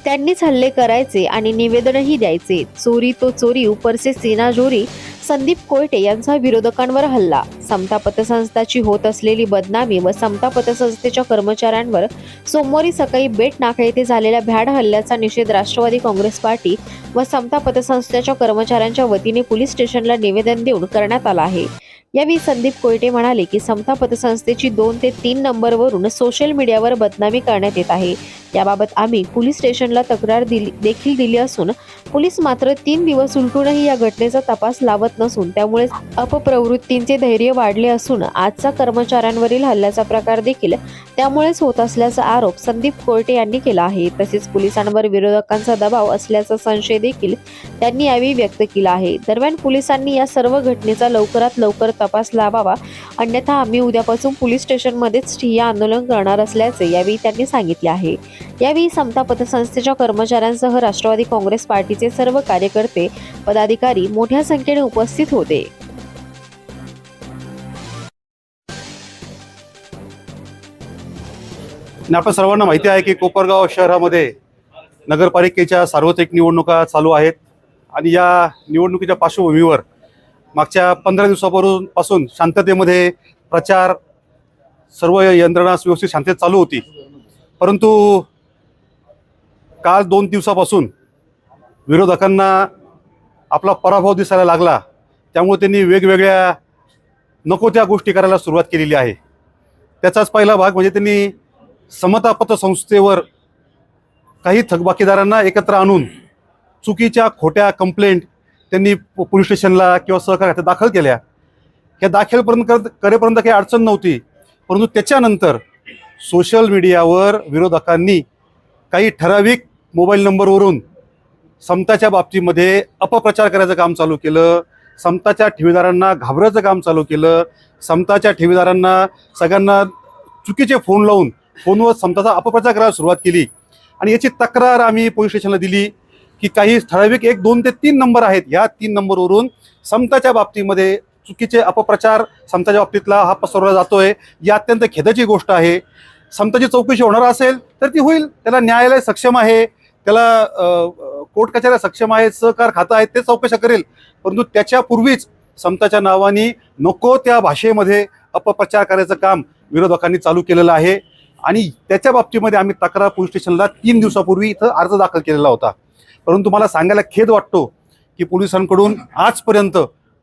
त्यांनीच हल्ले करायचे आणि निवेदनही द्यायचे। चोरी तो चोरी ऊपर से सीना जोरी। संदीप कोयटे यांचा विरोधकांवर हल्ला। समता पतसंस्थाची होत असलेली बदनामी व समता पतसंस्थेच्या कर्मचाऱ्यांवर सोमवारी सकाळी बेट नाका येथे झालेल्या भ्याड हल्ल्याचा निषेध राष्ट्रवादी काँग्रेस पार्टी व समता पतसंस्थेच्या कर्मचाऱ्यांच्या वतीने पोलीस स्टेशनला निवेदन देऊन करण्यात आला आहे। यावेळी संदीप कोयटे म्हणाले की समता पतसंस्थेची 2 ते 3 नंबरवरून सोशल मीडियावर बदनामी करण्यात येत आहे। याबाबत आम्ही पोलीस स्टेशनला तक्रार देखील दिली असून पोलीस मात्र 3 दिवस उलटूनही या घटनेचा तपास लावत नसून त्यामुळे अपप्रवृत्तींचे धैर्य वाढले असून आजचा कर्मचाऱ्यांवरील हल्ल्याचा प्रकार देखील त्यामुळेच होत असल्याचा आरोप संदीप कोयटे यांनी केला आहे। तसेच पोलिसांवर विरोधकांचा दबाव असल्याचा संशय देखील त्यांनी यावेळी व्यक्त केला आहे। दरम्यान पोलिसांनी या सर्व घटनेचा लवकरात लवकर तपास लावावा, अन्यथा आम्ही उद्यापासून पोलीस स्टेशनमध्येच ठिय्या आंदोलन करणार असल्याचे यावेळी त्यांनी सांगितले आहे। यावेळी समता पतसंस्थेच्या कर्मचाऱ्यांसह राष्ट्रवादी काँग्रेस पार्टीचे सर्व कार्यकर्ते, पदाधिकारी मोठ्या संख्येने उपस्थित होते। आपण सर्वांना माहिती आहे की कोपरगाव शहरामध्ये नगरपालिकेच्या सार्वत्रिक निवडणुका चालू आहेत आणि या निवडणुकीच्या पार्श्वभूमीवर मागच्या 15 दिवसापासून शांततेमध्ये प्रचार, सर्व यंत्रणा व्यवस्थित शांततेत चालू होती। परंतु काल 2 दिवसापासून विरोधकांना आपला पराभव दिसायला लागला, त्यामुळे त्यांनी वेगवेगळ्या नको त्या गोष्टी करायला सुरुवात केलेली आहे। त्याचाच पहिला भाग म्हणजे त्यांनी समता पतसंस्थेवर काही थकबाकीदारांना एकत्र आणून चुकीच्या खोट्या कंप्लेंट त्यांनी पोलीस स्टेशनला किंवा सहकारी खात्यात दाखल केल्या। ह्या दाखलपर्यंत करेपर्यंत काही अडचण नव्हती, परंतु त्याच्यानंतर सोशल मीडियावर विरोधकांनी काही ठराविक मोबाईल नंबरवरून समताच्या बाबतीमध्ये अपप्रचार करायचं काम चालू केलं, समताच्या ठेवीदारांना घाबरायचं काम चालू केलं, समताच्या ठेवीदारांना सगळ्यांना चुकीचे फोन लावून फोनवर समताचा अपप्रचार करायला सुरुवात केली। आणि याची तक्रार आम्ही पोलीस स्टेशनला दिली की काही ठराविक 1, 2 ते 3 नंबर आहेत, या 3 नंबरवरून समताच्या बाबतीमध्ये चुकीचे अपप्रचार समताच्या बाबतीतला हा पसरवला जातोय। ही अत्यंत खेदाची गोष्ट आहे। समताची चौकशी होणार असेल तर ती होईल, त्याला न्यायालय सक्षम आहे, त्याला कोर्ट कचेऱ्या सक्षम आहेत, सहकार खातं आहे, ते चौकशा करेल। परंतु त्याच्यापूर्वीच समताच्या नावाने नको त्या भाषेमध्ये अपप्रचार करायचं काम विरोधकांनी चालू केलेलं आहे आणि त्याच्या बाबतीमध्ये आम्ही तक्रार पोलीस स्टेशनला 3 दिवसापूर्वी इथं अर्ज दाखल केलेला होता। परंतु मला सांगायला खेद वाटतो की पोलिसांकडून आजपर्यंत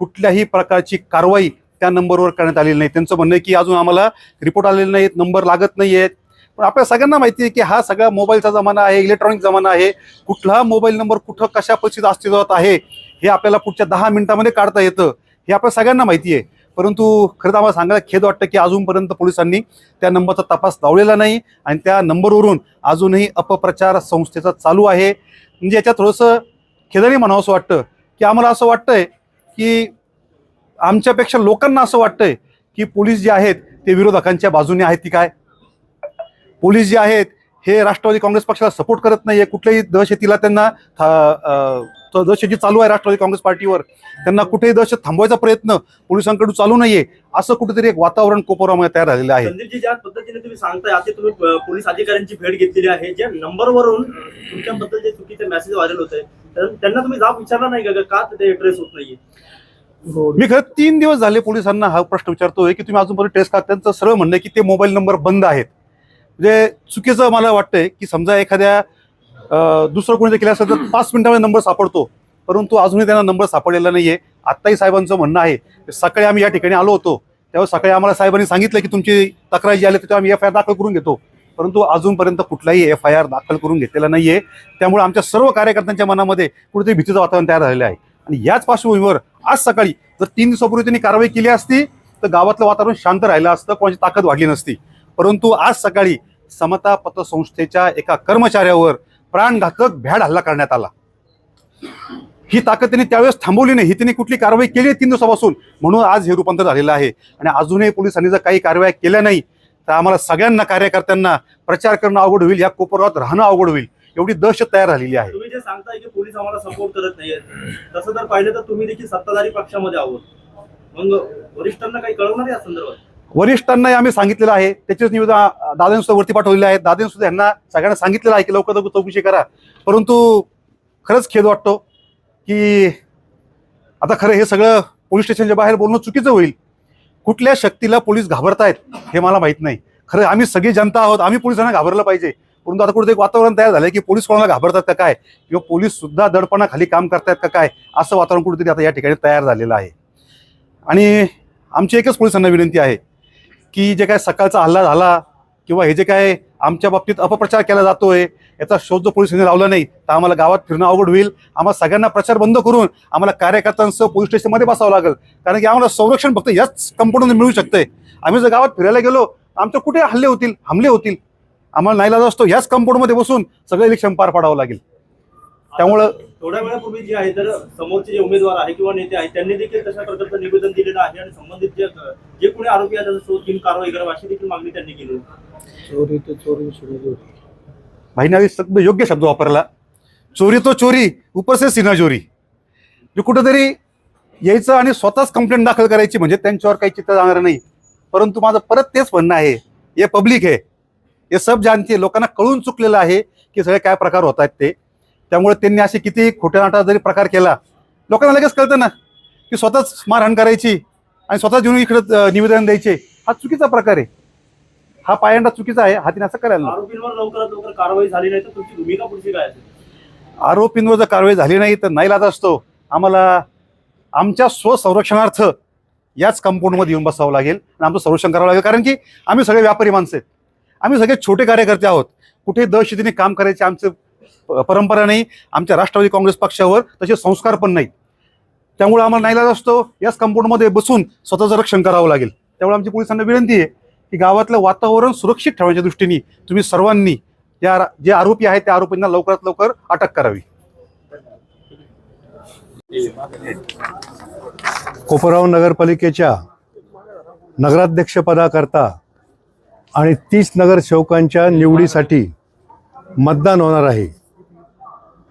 कुठल्याही प्रकारची कारवाई त्या नंबरवर करण्यात आलेली नाही। त्यांचं म्हणणं आहे की अजून आम्हाला रिपोर्ट आलेले नाहीत, नंबर लागत नाही आहेत। पण आपल्या सगळ्यांना माहिती आहे की हा सगळा मोबाईलचा जमाना आहे, इलेक्ट्रॉनिक जमाना आहे। कुठला मोबाईल नंबर कुठं कशा परिस्थितीत अस्तित्वात आहे हे आपल्याला पुढच्या 10 मिनिटांमध्ये काढता येतं, हे आपल्या सगळ्यांना माहिती आहे। परंतु खरं तर आम्हाला सांगायला खेद वाटतं की अजूनपर्यंत पोलिसांनी त्या नंबरचा तपास लावलेला नाही आणि त्या नंबरवरून अजूनही अपप्रचार संस्थेचा चालू आहे। म्हणजे याच्यात थोडंसं खेदाने म्हणावं असं वाटतं की आम्हाला असं वाटतंय की आमच्यापेक्षा लोकांना असं वाटतंय की पोलीस जे आहेत ते विरोधकांच्या बाजूने आहेत की काय। पोलीस जे आहेत हे राष्ट्रवादी काँग्रेस पक्षाला सपोर्ट करत नाहीये, कुठल्याही दहशतीला त्यांना दहशत जी चालू आहे राष्ट्रवादी काँग्रेस पार्टीवर, त्यांना कुठेही दहशत थांबवायचा प्रयत्न पोलिसांकडून चालू नाहीये, असं कुठेतरी एक वातावरण कोपरामध्ये तयार झालेलं आहे। संदीपजी, ज्या पद्धतीने तुम्ही सांगताय, आता तुम्ही पोलीस अधिकाऱ्यांची भेट घेतलेली आहे, ज्या नंबरवरून तुमच्याबद्दल जे चुकीचे मेसेज व्हायरल होत आहे, त्यांना तुम्ही जाब विचारला नाही का ते ट्रेस होत नाहीये? मी खरं 3 दिवस झाले पोलिसांना हा प्रश्न विचारतोय की तुम्ही अजूनपर्यंत ट्रेस का। त्यांचं सरळ म्हणणं की ते मोबाईल नंबर बंद आहेत। म्हणजे चुकीचं मला वाटतंय की समजा एखाद्या दुसरं कोणी केलं असेल तर 5 मिनिटांमध्ये नंबर सापडतो, परंतु अजूनही त्यांना नंबर सापडलेला नाहीये। आत्ताही साहेबांचं म्हणणं आहे, सकाळी आम्ही या ठिकाणी आलो होतो तेव्हा सकाळी आम्हाला साहेबांनी सांगितलं की तुमची तक्रार जी आली त्याच्यावर आम्ही FIR दाखल करून घेतो, परंतु अजूनपर्यंत कुठलाही FIR दाखल करून घेतलेला नाहीये। त्यामुळे आमच्या सर्व कार्यकर्त्यांच्या मनामध्ये कुठेतरी भीतीचं वातावरण तयार झालेलं आहे आणि याच पार्श्वभूमीवर आज सकाळी जर 3 दिवसापूर्वी त्यांनी कारवाई केली असती तर गावातलं वातावरण शांत राहिलं असतं, कोणाची ताकद वाढली नसती। परंतु आज सकाळी समता पतसंस्थेच्या एका कर्मचाऱ्यावर प्राणघातक भ्याड हल्ला करण्यात आला। ही ताकद त्यांनी त्यावेळेस थांबवली नाही, ही त्यांनी कुठली कारवाई केली 3 दिवसापासून, म्हणून आज हे रूपांतर झालेलं आहे। आणि अजूनही पोलिसांनी जर काही कारवाई केल्या नाही तर आम्हाला सगळ्यांना कार्यकर्त्यांना प्रचार करणं अवघड होईल, या कोपरात राहणं अवघड होईल, एवढी दहशत तयार झालेली आहे। तुम्ही जे सांगताय की पोलीस आम्हाला सपोर्ट करत नाहीये, तसं जर पाहिलं तर तुम्ही देखील सत्ताधारी पक्षामध्ये आहोत, मग वरिष्ठांना काही कळवणार या संदर्भात? वरिष्ठांनाही आम्ही सांगितलेलं आहे, त्याचेच निवेदन दादांनी सुद्धा वरती पाठवलेले आहेत. दादांनी सुद्धा यांना सगळ्यांना सांगितलेलं आहे की लवकर चौकशी करा. परंतु खरंच खेद वाटतो की आता खरं हे सगळं पोलीस स्टेशनच्या बाहेर बोलणं चुकीचं होईल. कुठल्या शक्तीला पोलीस घाबरतायत हे मला माहीत नाही. खरं आम्ही सगळी जनता आहोत, आम्ही पोलिसांना घाबरलं पाहिजे. परंतु आता कुठे एक वातावरण तयार झालंय की पोलीस कोणाला घाबरतात का काय, किंवा पोलीस सुद्धा दडपणाखाली काम करतायत का काय, असं वातावरण कुठेतरी आता या ठिकाणी तयार झालेलं आहे. आणि आमची एकच पोलिसांना विनंती आहे की जे काय सकाळचा हल्ला झाला किंवा हे जे काय आमच्या बाबतीत अपप्रचार केला जातोय, याचा शोध जर पोलिसांनी लावला नाही तर आम्हाला गावात फिरणं अवघड होईल. आम्हाला सगळ्यांना प्रचार बंद करून आम्हाला कार्यकर्त्यांसह पोलीस स्टेशनमध्ये बसावं लागेल. कारण की आम्हाला संरक्षण फक्त याच कंपाऊंडमध्ये मिळू शकतंय. आम्ही जर गावात फिरायला गेलो आमच्या कुठे हमले होतील. आम्हाला नाईलाज असतो याच कंपाऊंडमध्ये बसून सगळं इलेक्शन पार पाडावं लागेल. त्यामुळं थोड्या वेळापूर्वी जे आहे तर समोरचे जे उमेदवार आहे किंवा नेते आहेत त्यांनी देखील तशा प्रकारचं निवेदन दिलेलं आहे आणि संबंधित जे कोणी आरोपी आहेत त्याचा शोध घेऊन कारवाई करावी अशी देखील मागणी त्यांनी केली. चोरी तो चोरी सुरू भाईने शब्द योग्य शब्द वापरला, चोरी तो चोरी ऊपर से सीना चोरी. जे कुठंतरी यायचं आणि स्वतःच कंप्लेंट दाखल करायची म्हणजे त्यांच्यावर काही चित्त जाणार नाही. परंतु माझं परत तेच म्हणणं आहे, हे पब्लिक आहे, हे सब जानते आहे. लोकांना कळून चुकलेलं आहे की सगळे काय प्रकार होत आहेत ते. त्यामुळे त्यांनी असे किती खोट्यानाटा जरी प्रकार केला लोकांना लगेच कळतं ना की स्वतःच मारहाण करायची आणि स्वतःच येऊन इकडे निवेदन द्यायचे. हा चुकीचा प्रकार आहे, हा पायंडा चुकीचा आहे. हा तिने असं करायला. आरोपींवर लवकरात लवकर कारवाई झाली नाही तर तुमची भूमिका पुढची काय असेल? आरोपींवर जर कारवाई झाली नाही तर नाईलाज असतो आम्हाला आमच्या स्वसंरक्षणार्थ याच कंपाऊंडमध्ये येऊन बसावं लागेल आणि आमचं संरक्षण करावं लागेल. कारण की आम्ही सगळे व्यापारी माणसं आहेत, आम्ही सगळे छोटे कार्यकर्ते आहोत. कुठे दहशतीने काम करायचे आमचं परंपरा नाही, आमच्या राष्ट्रवादी काँग्रेस पक्षावर तसे संस्कार पण नाही. त्यामुळे आम्हाला नाईलाज असतो याच कंपाऊंडमध्ये बसून स्वतःचं रक्षण करावं लागेल. त्यामुळे आमची पोलिसांना विनंती आहे की गावातलं वातावरण सुरक्षित ठेवण्याच्या दृष्टीने तुम्ही सर्वांनी जे आरोपी आहेत त्या आरोपींना लवकरात लवकर अटक करावी. कोपरगाव नगरपालिकेच्या नगराध्यक्षपदाकरता आणि 30 नगरसेवकांच्या निवडीसाठी मतदान होणार आहे.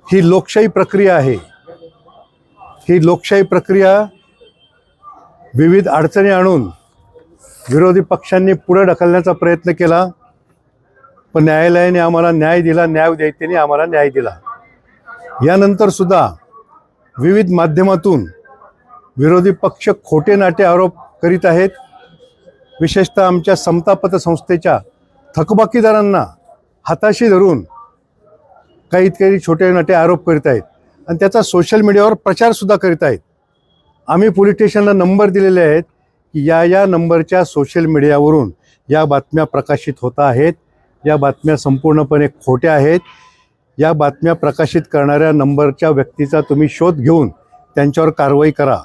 ही लोकशाही प्रक्रिया आहे. ही लोकशाही प्रक्रिया विविध अडचणी आणून विरोधी पक्षांनी पुढे ढकलण्याचा प्रयत्न केला, पण न्यायालयाने आम्हाला न्याय दिला, न्यायदेवतेने आम्हाला न्याय दिला. यानंतर सुद्धा विविध माध्यमातून विरोधी पक्ष खोटे नाटे आरोप करीत आहेत. विशेषतः आमच्या समता पतसंस्थेच्या थकबाकीदारांना हाताशी धरून काही छोटे नाटे आरोप करीत आहेत आणि त्याचा सोशल मीडियावर प्रचारसुद्धा करीत आहेत. आम्ही पोलीस स्टेशनला नंबर दिलेले आहेत की या नंबरच्या सोशल मीडियावरून या बातम्या प्रकाशित होत आहेत. या बातम्या संपूर्णपणे खोट्या आहेत. या बातम्या प्रकाशित करणाऱ्या नंबरच्या व्यक्तीचा तुम्ही शोध घेऊन त्यांच्यावर कारवाई करा.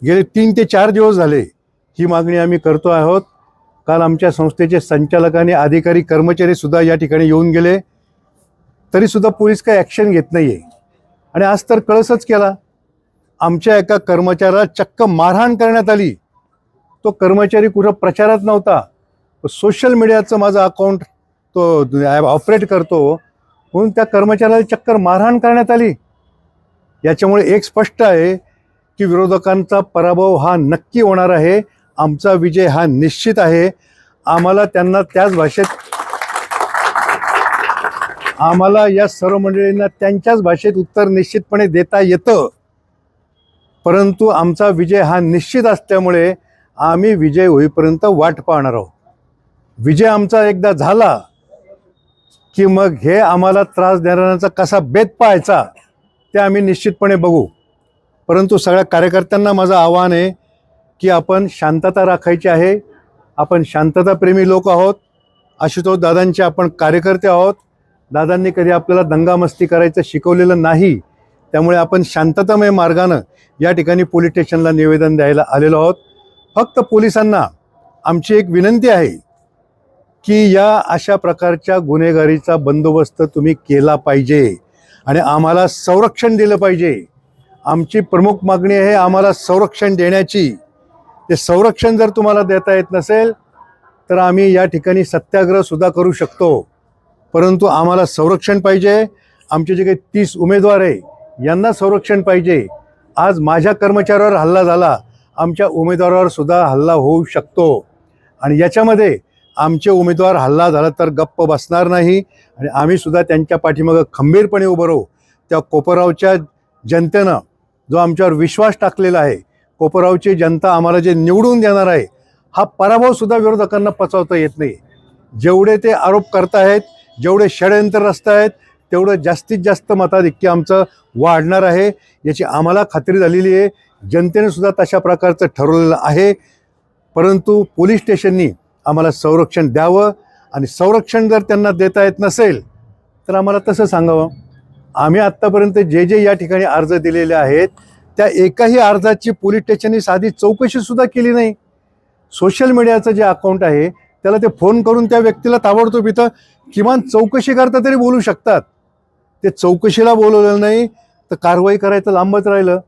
गेले 3 ते 4 दिवस झाले ही मागणी आम्ही करतो आहोत. काल आमच्या संस्थेचे संचालक आणि अधिकारी कर्मचारीसुद्धा या ठिकाणी येऊन गेले, तरीसुद्धा पोलीस काही ॲक्शन घेत नाही आहे. आणि आज तर कळसच केला, आमच्या एका कर्मचाऱ्याला चक्क मारहाण करण्यात आली. तो कर्मचारी कुठं प्रचारात नव्हता, सोशल मीडियाचं माझं अकाउंट तो ऑपरेट करतो म्हणून त्या कर्मचाऱ्याला चक्कर मारहाण करण्यात आली. याच्यामुळे एक स्पष्ट आहे की विरोधकांचा पराभव हा नक्की होणार आहे. आमचा विजय हा निश्चित आहे. आम्हाला त्यांना त्याच भाषेत आम्हाला या सर्व मंडळींना त्यांच्याच भाषेत उत्तर निश्चितपणे देता येतं, परंतु आमचा विजय हा निश्चित असल्यामुळे आम्ही विजय होईपर्यंत वाट पाहणार आहोत. विजय आमचा एकदा झाला की मग हे आम्हाला त्रास देणाऱ्यांचा कसा बेत पाहायचा ते आम्ही निश्चितपणे बघू. परंतु सगळ्या कार्यकर्त्यांना माझं आव्हान आहे की आपण शांतता राखायची आहे. आपण शांतताप्रेमी लोक आहोत. आशुतोष दादांचे आपण कार्यकर्ते आहोत. दादांनी कधी आपल्याला दंगामस्ती करायचं शिकवलेलं नाही. त्यामुळे आपण शांततामय मार्गानं या ठिकाणी पोलीस स्टेशनला निवेदन द्यायला आलेलो आहोत. फक्त पोलिसांना आमची एक विनंती आहे की या अशा प्रकारच्या गुन्हेगारीचा बंदोबस्त तुम्ही केला पाहिजे आणि आम्हाला संरक्षण दिलं पाहिजे. आमची प्रमुख मागणी आहे आम्हाला संरक्षण देण्याची. ते संरक्षण जर तुम्हाला देता येत नसेल तर आम्ही या ठिकाणी सत्याग्रहसुद्धा करू शकतो, परंतु आम्हाला संरक्षण पाहिजे. आमचे जे काही 30 उमेदवार आहे यांना संरक्षण पाहिजे. आज माझ्या कर्मचाऱ्यावर हल्ला झाला, आमच्या उमेदवारावर सुद्धा हल्ला होऊ शकतो आणि याच्यामध्ये आमचे उमेदवार हल्ला झाला तर गप्प बसणार नाही आणि आम्ही सुद्धा त्यांच्या पाठीमागं खंबीरपणे उभं राहू. त्या कोपरगावच्या जनतेनं जो आमच्यावर विश्वास टाकलेला आहे, कोपरगावची जनता आम्हाला जे निवडून देणार आहे, हा पराभवसुद्धा विरोधकांना पचवता येत नाही. जेवढे ते आरोप करतायत, जेवढे षडयंत्र रचतायत, तेवढं जास्तीत जास्त मताधिक्य आमचं वाढणार आहे याची आम्हाला खात्री झालेली आहे. जनतेने सुद्धा तशा प्रकारचं ठरवलेलं आहे. परंतु पोलीस स्टेशननी आम्हाला संरक्षण द्यावं आणि संरक्षण जर त्यांना देता येत नसेल तर आम्हाला तसं सांगावं. आम्ही आत्तापर्यंत जे या ठिकाणी अर्ज दिलेले आहेत त्या एकाही अर्जाची पोलीस स्टेशननी साधी चौकशीसुद्धा केली नाही. सोशल मीडियाचं जे अकाउंट आहे त्याला ते फोन करून त्या व्यक्तीला ताबडतोब इथं किमान चौकशी करता तरी बोलू शकतात. ते चौकशीला बोलवलं नाही तर कारवाई करायचं लांबच राहिलं.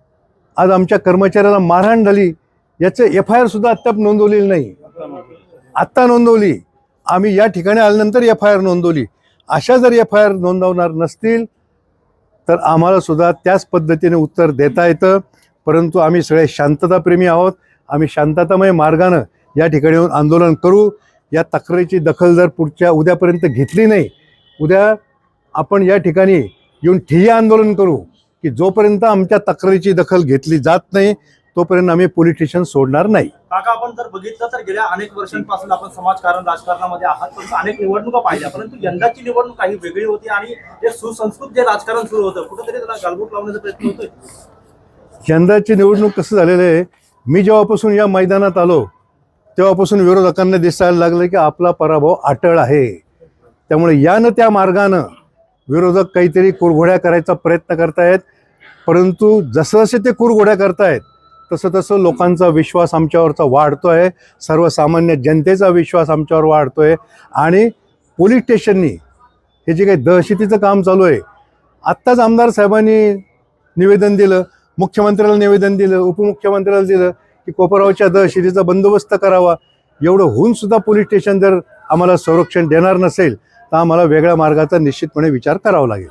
आज आमच्या कर्मचाऱ्याला मारहाण झाली, याचं FIR सुद्धा अद्याप नोंदवलेली नाही. आत्ता नोंदवली, आम्ही या ठिकाणी आल्यानंतर FIR नोंदवली. अशा जर FIR नोंदवणार नसतील तर आम्हाला सुद्धा त्याच पद्धतीने उत्तर देता येतं. परंतु आम्ही सगळे शांतताप्रेमी आहोत. आम्ही शांततामय मार्गानं या ठिकाणी येऊन आंदोलन करू. या तक्रारीची दखल जर पुढच्या उद्यापर्यंत घेतली नाही, उद्या आपण या ठिकाणी येऊन ठिय्या आंदोलन करू की जोपर्यंत आमच्या तक्रारीची दखल घेतली जात नाही तोपर्यंत आम्ही पोलीस स्टेशन सोडणार नाही. काका, आपण जर बघितलं तर गेल्या अनेक वर्षांपासून आपण समाजकारण राजकारणामध्ये आहात, परंतु अनेक निवडणुका पाहिल्या, परंतु यंदाची निवडणूक काही वेगळी होती आणि एक सुसंस्कृत जे राजकारण सुरू होतं कुठेतरी त्याला गालबोट लावण्याचा प्रयत्न होतोय. यंदाची निवडणूक कसं झालेलं आहे, मी जेव्हापासून या मैदानात आलो तेव्हापासून विरोधकांना दिसायला लागलं की आपला पराभव अटळ आहे. त्यामुळे यानं त्या मार्गानं विरोधक काहीतरी कुरघोड्या करायचा प्रयत्न करतायत. परंतु जसं जसे ते कुरघोड्या करतायत तसं तसं लोकांचा विश्वास आमच्यावरचा वाढतो आहे. सर्वसामान्य जनतेचा विश्वास आमच्यावर वाढतो आहे. आणि पोलीस स्टेशननी हे जे काही दहशतीचं काम चालू आहे, आत्ताच आमदार साहेबांनी निवेदन दिलं, मुख्यमंत्र्याला निवेदन दिलं, उपमुख्यमंत्र्याला दिलं की कोपरगावच्या दहशतीचा बंदोबस्त करावा. एवढं होऊन सुद्धा पोलीस स्टेशन जर आम्हाला संरक्षण देणार नसेल तर आम्हाला वेगळ्या मार्गाचा निश्चितपणे विचार करावा लागेल.